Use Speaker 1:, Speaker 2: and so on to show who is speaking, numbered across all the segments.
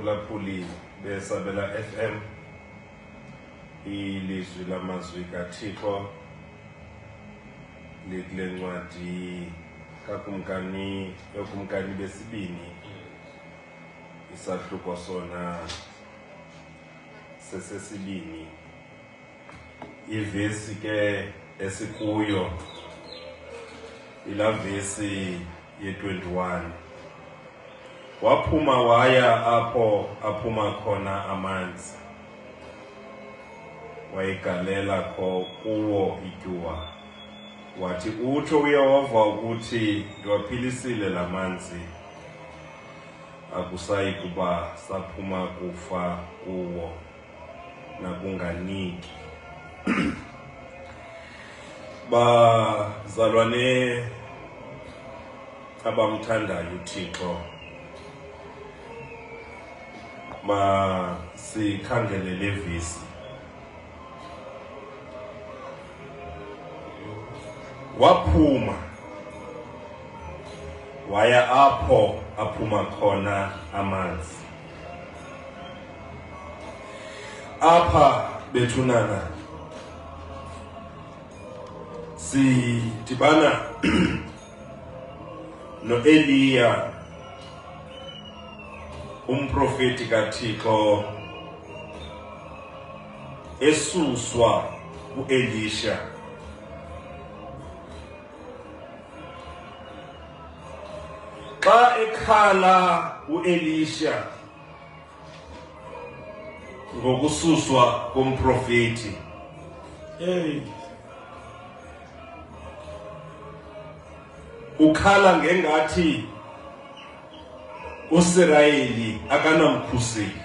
Speaker 1: baphulaphuli besabela FM ilizwi lamazwi kaThixo likule ncwadi yokumkani besibini isahluko sona sesesibini ivesi ke esikuyo ilavesi ye-21 waphuma waya apho aphuma khona amanzi wayigalela kuwo ityuwa wathi utsho uYehova ukuthi ndiwaphilisile la manzi akusayi kuba saphuma kufa kuwo nakunganiki. Bazalwane abamthandayo uThixo, sikhangele levisi. Waphuma waya apho aphuma khona amanzi. Apha bethunana sidibana no-Eliya umprofeti kaThixo esuswa u-Elisha. Xa ekhala u-Elisha ngokususwa komprofeti, ukhala ngengathi uSirayeli akanamkhuseli,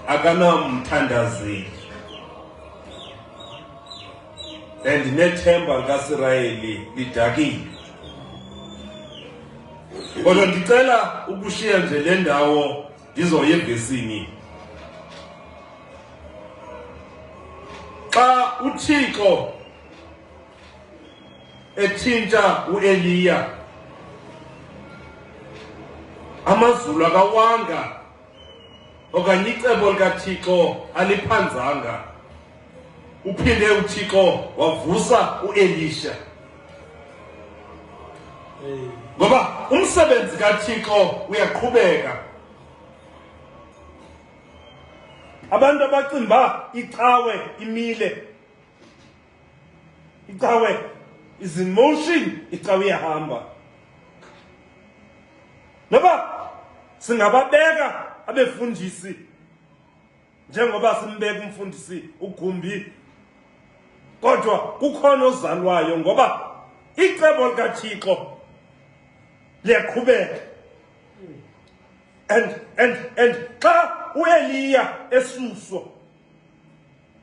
Speaker 1: akanamthandazeli, and nethemba kaSirayeli lidakile. Kodwa ndicela ukushiya nje le ndawo ndizoya evesini. Xa uThixo ethintsha u-Eliya, amazulu akawanga okanye icebo likaThixo aliphanzanga, uphinde uThixo wavusa u-Elisha. Ngoba umsebenzi kaThixo uyaqhubeka. Abantu abacimba icawe imile, icawe is in motion, icawe iyahamba. Noba singababeka abefundisi njengoba simbeka umfundisi uGumbi, kodwa kukhona ozalwayo ngoba icebo likaThixo liyaqhubeka. And xa u-Eliya esuswa,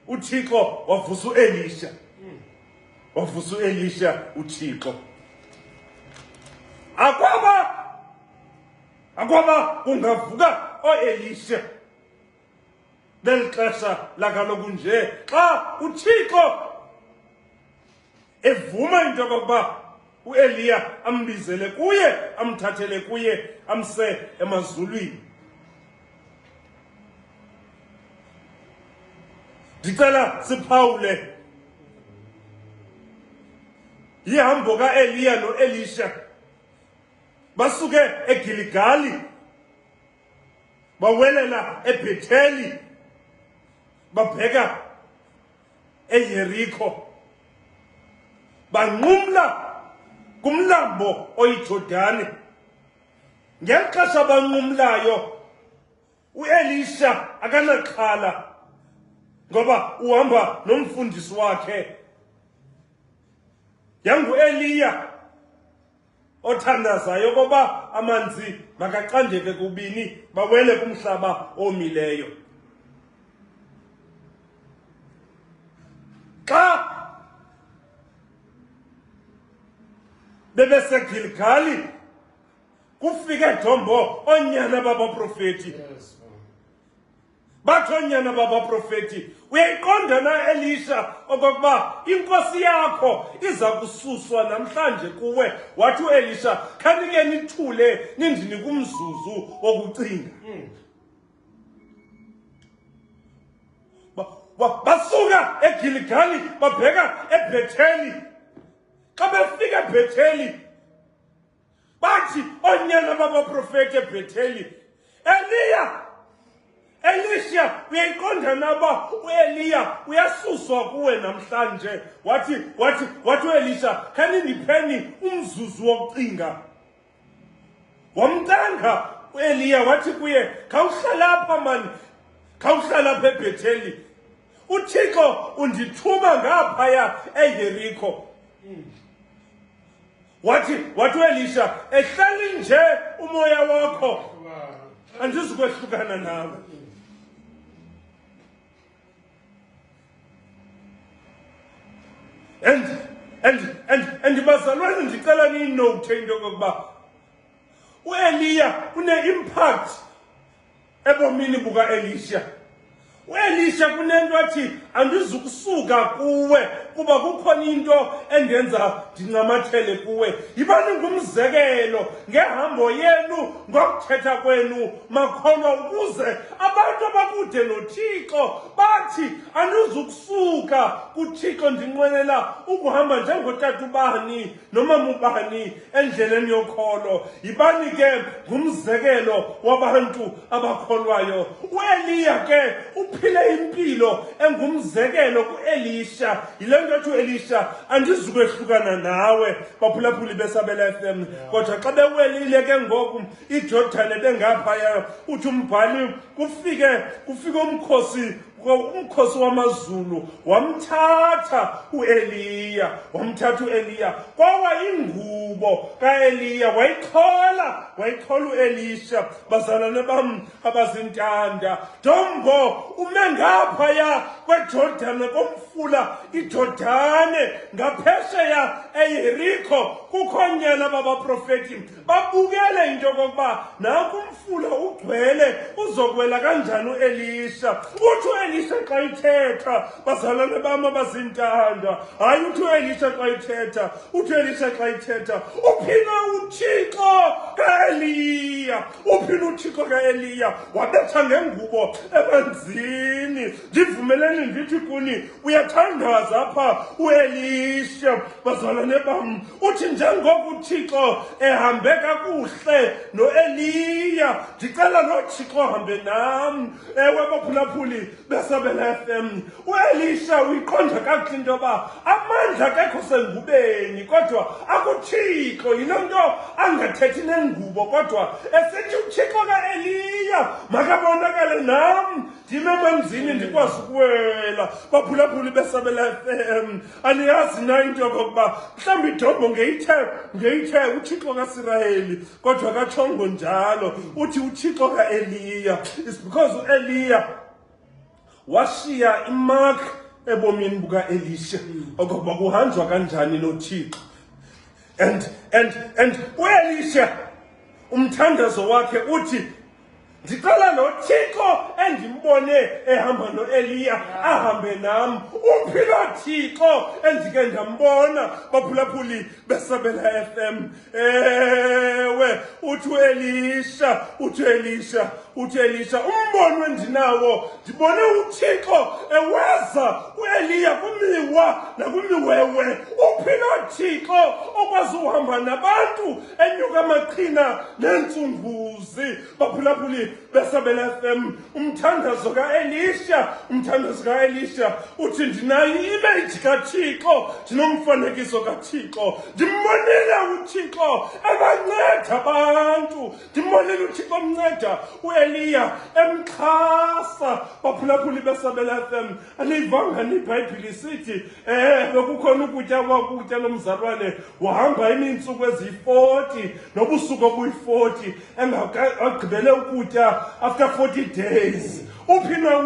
Speaker 1: uThixo wavusa u-Elisha. Wavusa u-Elisha uThixo. Akwaba kungavuka o-Elisha beli xesha lakaloku nje xa uThixo evuma into yokokuba u-Eliya ambizele kuye, amthathele kuye, amse emazulwini. Ndicela siphawule ihambo ka-Eliya no-Elisha. Basuke eGiligali bawelela eBhetheli babheka eYerikho, banqumla kumlambo oyiJordani. Ngexesha banqumlayo u-Elisha akanaxhala ngoba uhamba nomfundisi wakhe. Yangu-Eliya othandazayo koba amanzi makaqanjeke kubini bawele kumhlaba omileyo. Xa bebeseGilgali kufike Dombo onyana babaprofeti. bathonyana babaprofeti, uyayiqonda na Elisha okokuba inkosi yakho iza kususwa namhlanje kuwe? Wathi uElisha, khanike nithule nindinike umzuzu wokucinga. Basuka eGilgali babheka eBhetheli. Xa befika eBhetheli bathi onyana babaprofeti eBhetheli, Elisha, uyayiqonda naba uEliya uyasuswa kuwe namhlanje. Wathi uElisha, khaninipheni umzuzu wokucinga. Wamtanga uEliya wathi kuye, khawuhlala apha mani, khawuhlala apha eBhetheli. uThixo undithuma ngaphaya eJerikho. Wathi uElisha, ehlali nje umoya wakho, andizukwehlukana nawe. And bazalwane, ndicela niyinote into yokokuba uEliya une-impact ebomini buka-Elisha. uElisha kunento athi andizukusuka kuwe kuba kukhona into endenza ndingamathele kuwe. Yibani ngumzekelo ngehambo yenu, ngokuthetha kwenu makholwa, ukuze abantu abakude noThixo bathi andizukusuka kuThixo ndinqwenela ukuhamba njengotata ubani nomama ubani endleleni yokholo. Yibani ke ngumzekelo wabantu abakholwayo. uEliya ke uphile impilo engumzekelo kuElisha. Yile nto athi uElisha, andizukwehlukana nawe baphulaphuli beSabela FM. Kodwa xa bewelile ke ngoku iJordani bengaphaya, uthi umbhali kufike umkhosi wamaZulu wamthatha uEliya, kwawa ingubo kaEliya wayixhola uElisha. Bazalwane bam abazintanda, Dombo ume ngaphaya kweJordani, komfula iJordani, ngaphesheya eYerikho. Kukhonyana babaprofeti babukele into yokokuba naku umfula ugcwele, uzokwela kanjani uElisha. Uthi uElisha xa ithetha, bazalwane bam abazintanda, hayi uthi uElisha xa ithetha, uphina uThixo kaEliya, wabetha ngengubo emanzini. Ndivumeleni ndithi kuni uyathandaza apha uElisha. Bazalwane bam, uthi njengoko uThixo ehambe kakuhle noEliya, ndicela noThixo ahambe nam. Ewe baphulaphuli beSabela FM, uElisha uyiqonda kakuhle into yoba amandla akekho sengubeni, kodwa akuThixo. Yile nto angathethi nengubo, kodwa esithi uThixo kaEliya makabonakale nam ndime emanzini ndikwazi ukuwela. Baphulaphuli beSabela FM, aniyazi na into yokokuba mhlawumbi idombo ngeyithe uThixo kaSirayeli, kodwa katshongo njalo uthi uThixo kaEliya. It's because uEliya washiya imark ebomini buka-Elisha okokuba kuhanjwa kanjani noThixo. And uElisha umthandazo wakhe uthi, ndicela noThixo endimbone ehamba noEliya ahambe nam. Uphila Thixo endike ndambona baphulaphuli beSabela FM. Ewe uthi uElisha, umbono endinawo, ndibone uThixo eweza uEliya kumiwa nakwimiwewe. Uphila Thixo okwazi uhamba nabantu enyuka amaqhina neentsumbuzi. Baphulaphuli beSabela FM, umthandazo kaElisha uthi, ndinayo i-image kaThixo, ndinomfanekiso kaThixo, ndimbonile uThixo ebanceda abantu, ndimbonile uThixo emnceda uEliya emxhasa. Baphulaphuli beSabela FM, aniyivanga iBhayibhile isithi bekukhona ukutya lomzalwane wahamba iintsuku eziyi-40 nobusuku obuyi-40 engagqibele ukutya after 40 days. uphina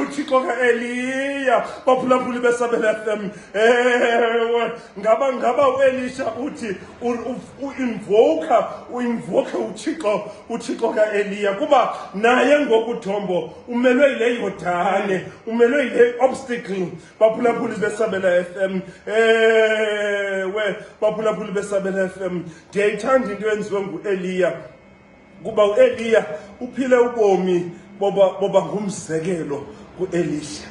Speaker 1: uthixo ka-Eliya. Baphulaphuli beSabela FM, ewe ngaba uElisha uthi uinvoke uthixo ka-Eliya kuba naye ngokuthombo umelwe yile Yordane, umelwe yile obstacle. Baphulaphuli beSabela FM, ewe baphulaphuli beSabela FM, ndiyayithanda into yenziwe nguEliya kuba uEliya uphile ubomi boba ngumzekelo kuElisha.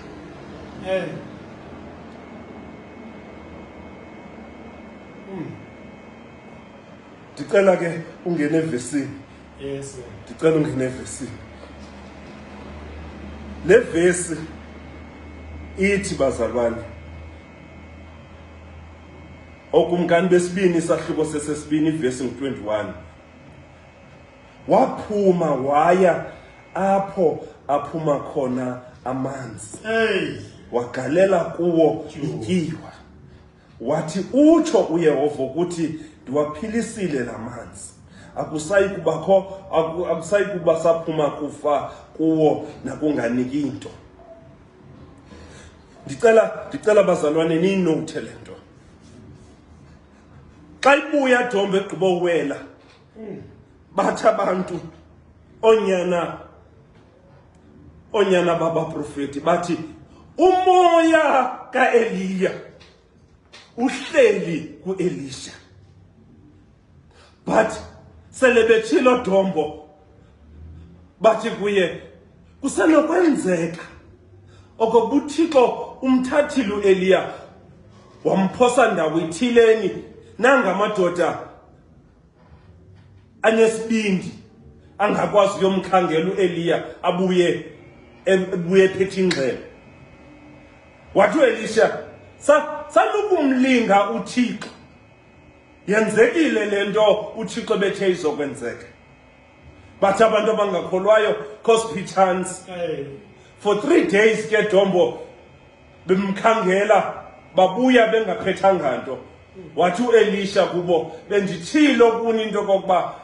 Speaker 1: Ndicela ke ungene evesini.
Speaker 2: Yes.
Speaker 1: Ndicela ungene evesini. Le vesi ithi bazalwane, okumkani besibini isahluko sesesibini ivesi ngu-21, waphuma waya apho aphuma khona amanzi, wagalela kuwo ityiwa, wathi utsho uYehova ukuthi ndiwaphilisile la manzi, akusayi kuba saphuma kufa kuwo nakunganiki into. Ndicela bazalwane niyinote le nto. Xa ibuya Dombe egqibowela, bathi abantu onyana babaprofeti bathi umoya kaEliya uhleli kuElisha. But sele betshilo Dombo bathi kuye kusenokwenzeka okokuba uThixo umthathile uEliya wamphosa ndawo ithileni nangamadoda anesibindi angakwazi uyomkhangela uEliya abuye phethe ingxelo. Wathi uElisha sanukumlinga uThixo, yenzekile lento uThixo bethe izokwenzeka. Bathi abantu abangakholwayo hospitals for 3 days ke Dombo bemkhangela babuya bengaphethanga nto. Wathi uElisha kubo bendithilo kuni into kokuba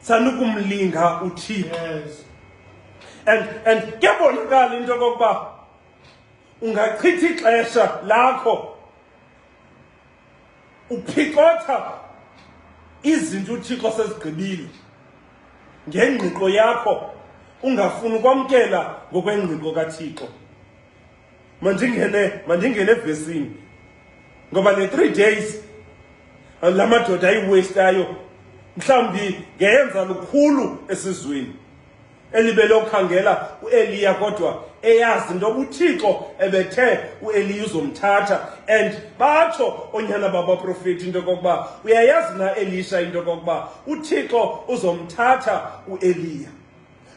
Speaker 1: sanukumlinga uThixo. And kuyabonakala into kokuba ungachitha ixesha lakho uphikotha izinto uThixo sezigqibile ngengqiqo yakho, ungafuni ukwamkela ngokwengqiqo kaThixo. Mandingene evesini ngoba le 3 days la madoda ayiwastayo mhlawumbi ngeyenza lukhulu esizweni elibele ukhangela uEliya, kodwa eyazi into uThixo ebethe uEliya uzomthatha. And batsho onyana babaprofeti into kokuba uyayazi na Elisha into kokuba uThixo uzomthatha uEliya.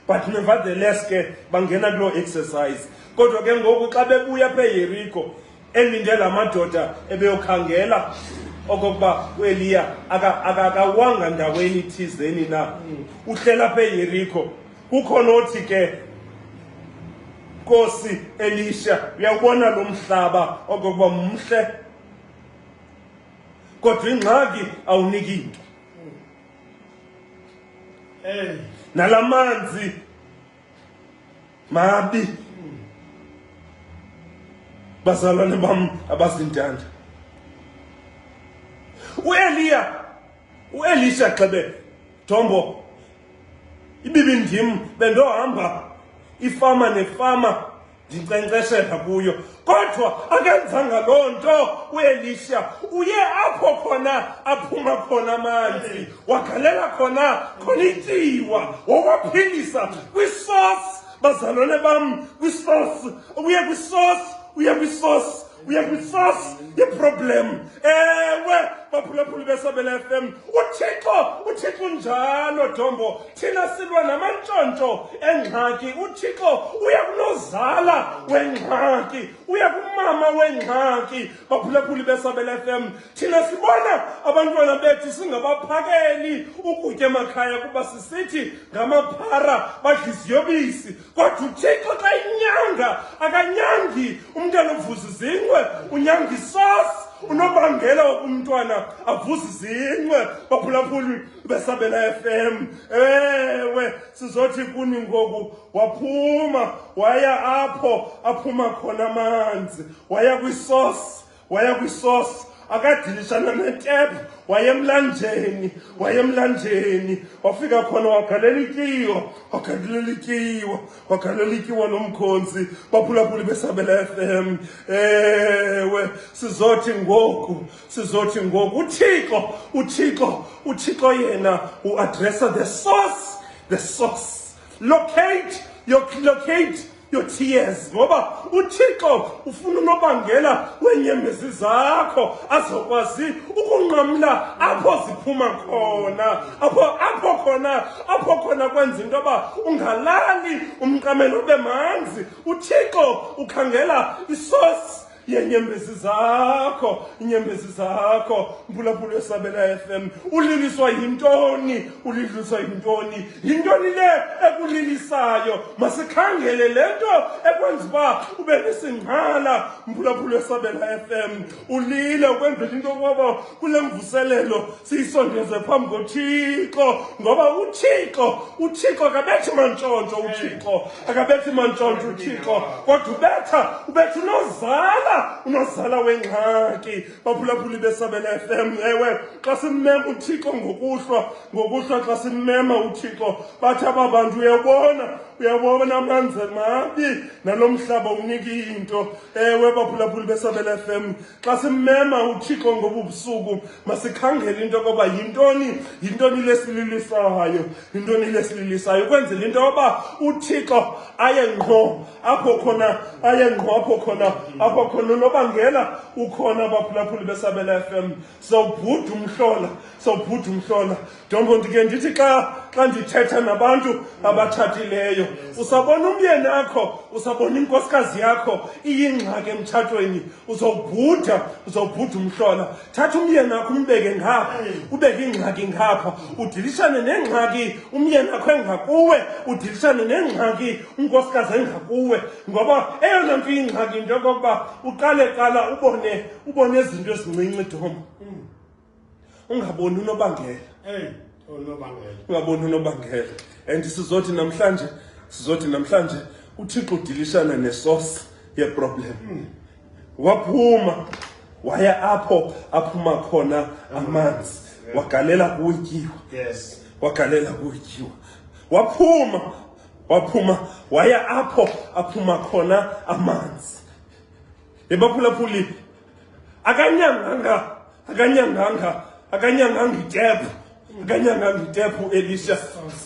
Speaker 1: But nevertheless ke bangena kulo exercise. Kodwa ke ngoku xa bebuya phe Yeriko elinde la madoda ebeyokhangela okokuba uEliya akawanga ndaweni thizeni na, uhlela phe Yeriko. Kukhona othi ke Nkosi Elisha, uyawubona lo mhlaba okokuba mhle kodwa ingxaki awuniki into. Nalamanzi mabi. Bazalwane bam abazintanda, uElisha xebe Dombo ibibindim bendohamba ifama nefama ndinkcenkceshela kuyo, kodwa akenzanga loo nto. uElisha uye apho khona aphuma khona amanzi, wagalela khona ityiwa, wawaphilisa kwisosi. Bazalwane bam, kwisosi uye kwisosi yeproblem. Ewe baphulaphuli beSabela FM, uThixo njalo Dombo, thina silwa namantshontsho engxaki. uThixo uya kunozala wengxaki, uya kumama wengxaki. Baphulaphuli beSabela FM, thina sibona abantwana bethu singabaphakeli ukutya emakhaya kuba sisithi ngamaphara badla iziyobisi, kodwa uThixo xa inyanga akanyangi umntana uvuza izingwe, unyanga isosi. unobangela wokumntwana avuza izinqwe baphulaphuli besabela FM. Ewe sizothi kuni ngoku waphuma waya apho aphuma khona amanzi, waya kwisource akadilishana netephu, wayemlanjeni wafika khona wagalela ikiwa nomkhonzi baphulaphuli besabela FM. Ewe sizothi ngoku uThixo yena uaddressa the source. Locate your tears, ngoba uThixo ufuna unobangela wenyembezi zakho azokwazi ukunqamla apho ziphuma khona, apho khona kwenza into yoba ungalali umqamelo ube manzi. uThixo ukhangela isource yenyembezi zakho, mphulaphuli wesabela FM. Uliliswa yintoni? Yintoni le ekulilisayo? Masikhangele lento ekwenza uba ube nesingqala, mphulaphuli wesabela FM. Ulile ukwenzela into yokuba kule mvuselelo siyisondeze phambi koThixo, ngoba uThixo akabethi mantshontsho. uThixo kodwa ubetha unozala wengxaki. Baphulaphuli besabela FM, ewe xa simmema uThixo ngokuhlwa xa simmema uThixo bathi aba bantu uyabona amanzi mabi nalomhlaba unika into. Ewe baphulaphuli besabela FM, xa simmema uThixo ngobusuku masikhangele into yokuba yintoni lesililisayo, kwenzela into yoba uThixo aye ngqo apho khona unobangela ukhona. Baphulaphuli besabela FM, sawubhuda umhlola. Ntombo ndike ndithi xa ndithetha nabantu abatshatileyo, usabona umyeni akho, usabona inkosikazi yakho iyingxaki emtshatweni, uzawubhuda umhlola. Thatha umyeni akho umbeke ngapha, ubeke ingxaki ngapha, udilishane nengxaki umyeni akho engakuwe, udilishane nengxaki unkosikazi engakuwe. Ngoba eyona nto ingxaki into yokokuba uqala ubone izinto ezincinci Dom, ungaboni unobangela. And sizothi namhlanje uThixo udilishana nesource yeproblem. Waphuma waya apho aphuma khona amanzi, wagalela kuyikiwa. Waphuma waya apho aphuma khona amanzi. Baphulaphuli akanyanganga itephu Elisha,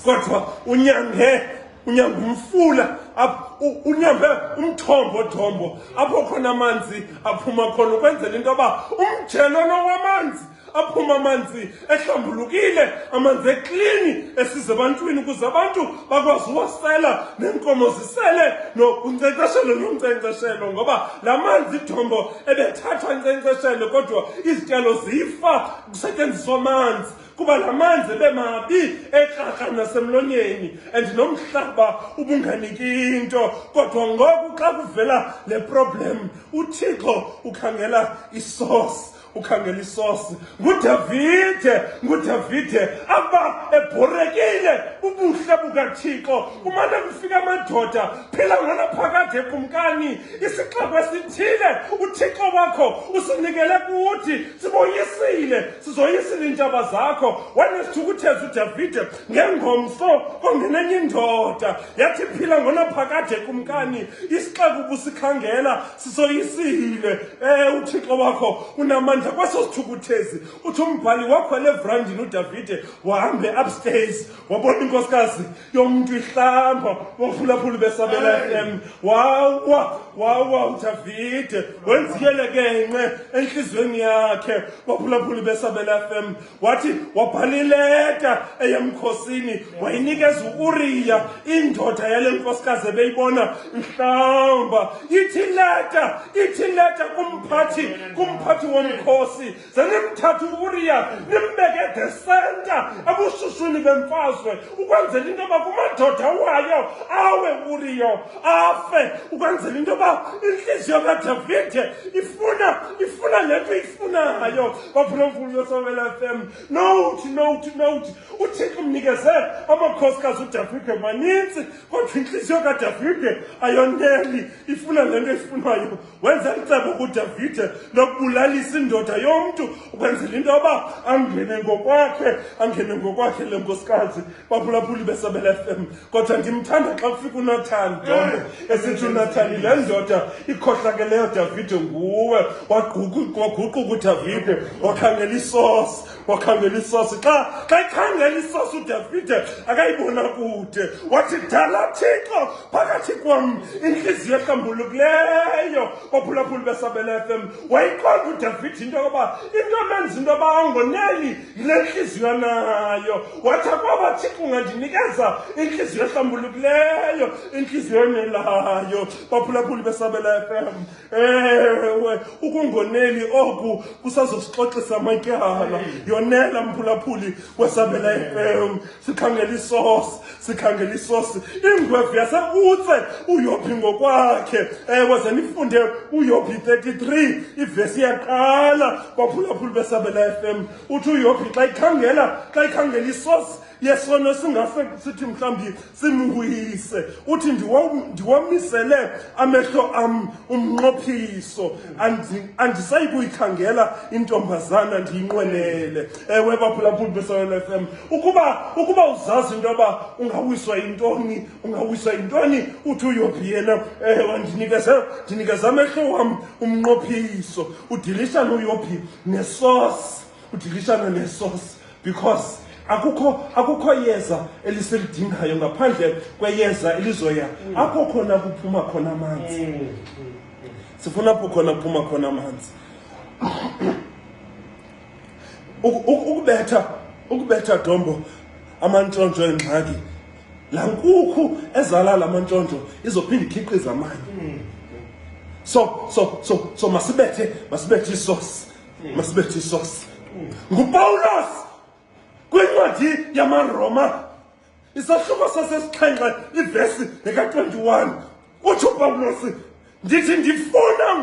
Speaker 1: kodwa unyange umfula, unyambe umthombo apho khona amanzi aphuma khona, ukwenzela into yoba umjelo wamanzi aphuma amanzi ehlambulukile, amanzi eklini esize ebantwini, ukuze abantu bakwazi uwasela nenkomo zisele unkcenkceshelo, ngoba la manzi idombo ebethathwa nkcenkceshelo kodwa izityalo zifa kusetyenziswa amanzi, kuba la manzi ebemabi ekrakra nasemlonyeni and nomhlaba ubunganiki into. Kodwa ngoku xa kuvela le problem, uThixo ukhangela isource. ngudavide aba ebhorekile ubuhle bukaThixo. Kumane kufika amadoda phila ngana phakade ekumkani, isixeko esithile uThixo wakho usinikele kuthi sizoyisile intaba zakho. Wanesithukutheza uDavide ngengomso kongenenye indoda yathi phila ngona phakade ekumkani, isixeko busikhangela sisoyisile. uThixo wakho unamandla kwaso sithukuthezi. Uthi umbhali wakhwele evrandini uDavide wahambe upstairs, wabona inkosikazi yomuntu ihlamba. Baphulaphuli besabela FM, wawa uDavide wenziyele kenxe enhlizweni yakhe. Baphulaphuli besabela FM, wathi wabhala ileta eyemkhosini wayinikeza uUriya, indoda yale nkosikazi ebeyibona ihlamba. Ithi leta kumphathi womkhosi weenkosi zenimthatha uUriya nimbeke the center abushushwini bemfazwe ukwenzela into yoba kumadoda wayo awe uUriya afe ukwenzela into yoba inhliziyo kaDavide ifuna le nto ifunayo. Baphulaphuli beSabela FM, note uThixo umnikeze amakhosikazi uDavide maninzi kodwa inhliziyo kaDavide ayoneli ifuna le nto ifunayo. Wenza icebo kuDavide lokubulalisa indoda yomntu ukwenzela into yoba angene ngokwakhe le nkosikazi. Baphulaphuli beSabela FM, kodwa ndimthanda xa kufika uNathani Dombe esithi uNathani le ndoda ikhohlakeleyo Davide nguwe. Waguquka uDavide wakhangela isosi xa ikhangela isosi uDavide akayibona kude wathi dala Thixo phakathi kwam inhliziyo ehlambulukileyo. Baphulaphuli beSabela FM, wayiqonda uDavide into yoba into menza into yoba angoneli yile nhliziyo nayo. Wathi akwaba Thixo ungandinikeza inhliziyo ehlambulukileyo, inhliziyo enelayo. Baphulaphuli beSabela FM, ewe ukungoneli oku kusazosixoxisa amatyala. Yonela mphulaphuli weSabela FM, sikhangela isosi ingwevu yaseutse uYobhi ngokwakhe. Weze nifunde uYobhi 33 ivesi yaqala. Baphulaphuli beSabela FM, uthi uYobhi xa ikhangela isosi yesono singase sithi mhlambi simwise, uthi ndiwomisele amehlo am umnqophiso andisayi kuyikhangela intombazana ndiyinqwenele. Ewe baphulaphuli beSabela FM, ukuba uzazi into yoba ungawiswa yintoni uthi uYobhi yena ndinikeze amehlo wam umnqophiso. Udilishana uYobhi nesosi because akukho yeza eliselidingayo ngaphandle kweyeza elizoya apho khona kuphuma khona amanzi. Sifuna apho khona kuphuma khona amanzi. Ukubetha Dombo amantshontsho engxaki, laa nkukhu ezala la mantshontsho izophinda ikhiqiza amanye. So masibethe isosi. nguPawulos kwincwadi yamaRoma isahluko sasesixhenxe ivesi eka-21 uthi uPawulos ndithi ndifuna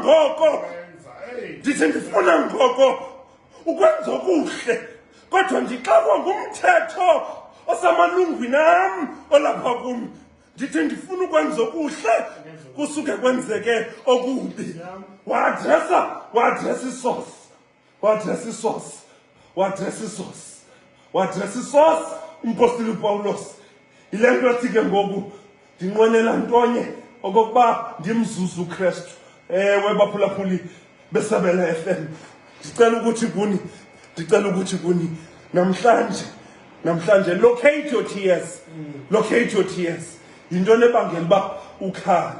Speaker 1: ngoko ukwenza okuhle kodwa ndixakwa ngumthetho osamalungwini am olapha kum. Ndithi ndifuna ukwenza okuhle kusuke kwenzeke okubi. Wadresa isosi umpostoli uPawulos. Yile nto ethi ke ngoku ndinqwenela ntonye okokuba ndimzuzu uKristu. Ewe baphulaphuli beSabela FM, ndicela ukuthi kuni namhlanje locate your tears. Yintoni ebangela uba ukhale?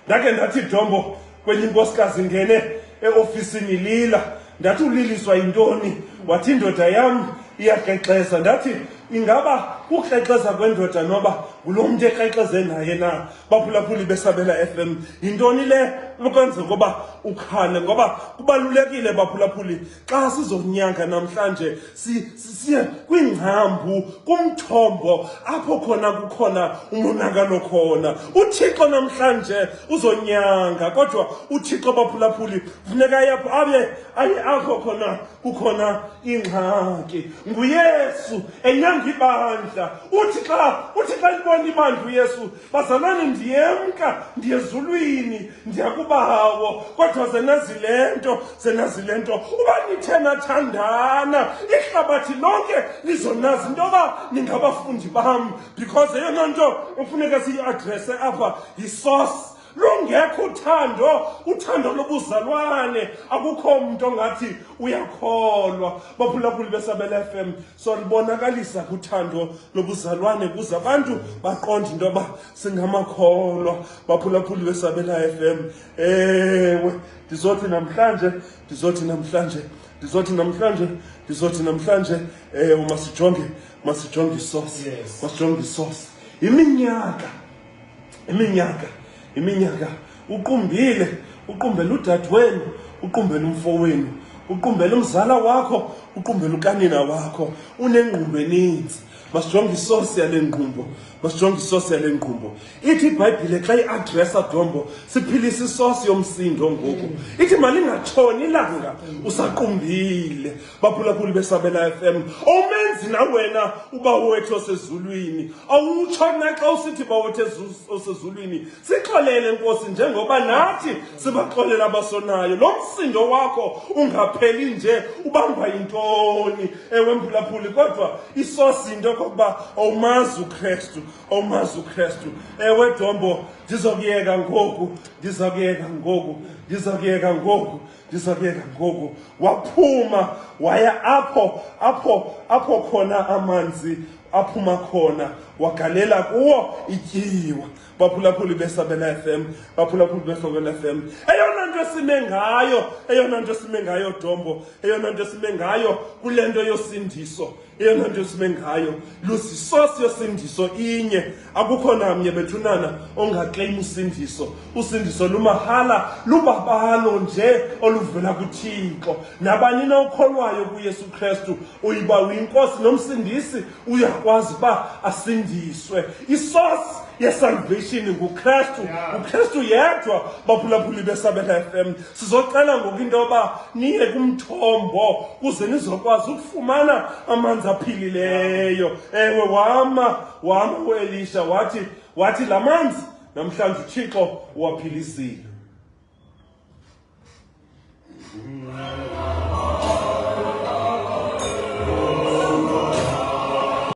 Speaker 1: Ndake ndathi Dombo kwenye inkosikazi ngene eofisini lila, ndathi uliliswa yintoni? Wathi indoda yam iyakrexeza. Ndathi ingaba ukukrexeza kwendoda noba ngulo muntu ekrexeze naye na? Baphulaphuli beSabela FM, yintoni le ukwenza ngoba ukhale? Ngoba kubalulekile baphulaphuli xa sizonyanga namhlanje siye kwingcambu kumthombo apho kukhona umonakalo khona. uThixo namhlanje uzonyanga, kodwa uThixo baphulaphuli funeka aye apho kukhona ingxaki. NguYesu enyanga ibandla. Uthi xa libona ibandla uYesu, bazalwane ndiyemka ndiyezulwini ndiyakubawo, kodwa zenazi lento uba nithe nathandana ihlabathi lonke lizonazi into yoba ningabafundi bam, because eyona nto ufuneka siyi-adrese apha yisosi. Lungekho uthando lobuzalwane, akukho mntu ongathi uyakholwa. Baphulaphuli beSabela FM, so libonakalisa kuthando lobuzalwane kuze abantu baqonde into yoba singamakholwa. Baphulaphuli beSabela FM, ewe ndizothi namhlanje masijonge isosi. Iminyaka uqumbele udadewenu, uqumbele umfowenu, uqumbele umzala wakho, uqumbele ukanina wakho. Unengqumbo eninzi. Masijonge isosi yale ngqumbo. Masijonge isosi yale ngqumbo. Ithi iBhayibhile xa iadressa Dombo, siphilisa isosi yomsindo ngoku. Ithi malingatshoni ilanga usaqumbile. Baphulaphuli beSabela FM. Awumenzi na wena ubawethu osezulwini. Awutsho na xa usithi bawethu osezulwini. Sixolele Nkosi njengoba nathi sibaxolela abasonayo. Lo msindo wakho ungapheli nje ubamba yintoni. Ewe mphulaphuli kodwa isosi into kokuba awumazi uKristu. Awumazi uKristu. Ewe Dombo, ndizokuyeka ngoku, ndizokuyeka ngoku, ndizokuyeka ngoku, ndizokuyeka ngoku. Waphuma waya apho khona amanzi aphuma khona, wagalela kuwo ityiwa. Baphulaphuli beSabela FM, baphulaphuli beSabela FM. Eyona nto sime ngayo Dombo, eyona nto sime ngayo kule nto yosindiso, eyona nto sime ngayo lusisosi yosindiso inye. Akukho namnye bethunana ongaclaim usindiso. Usindiso lumahala, lubabalo nje oluvela kuThixo. Nabani na ukholwayo kuYesu Kristu uyiba uyinkosi nomsindisi, uyakwazi ba asindiswe. Isosi yesalvation nguKristu, uKristu yedwa. Baphulaphuli beSabela FM, sizocela ngoku into yoba niye kumthombo kuze nizokwazi ukufumana amanzi aphilileyo. Ewe wama uElisha wathi la manzi namhlanje uThixo waphilisile.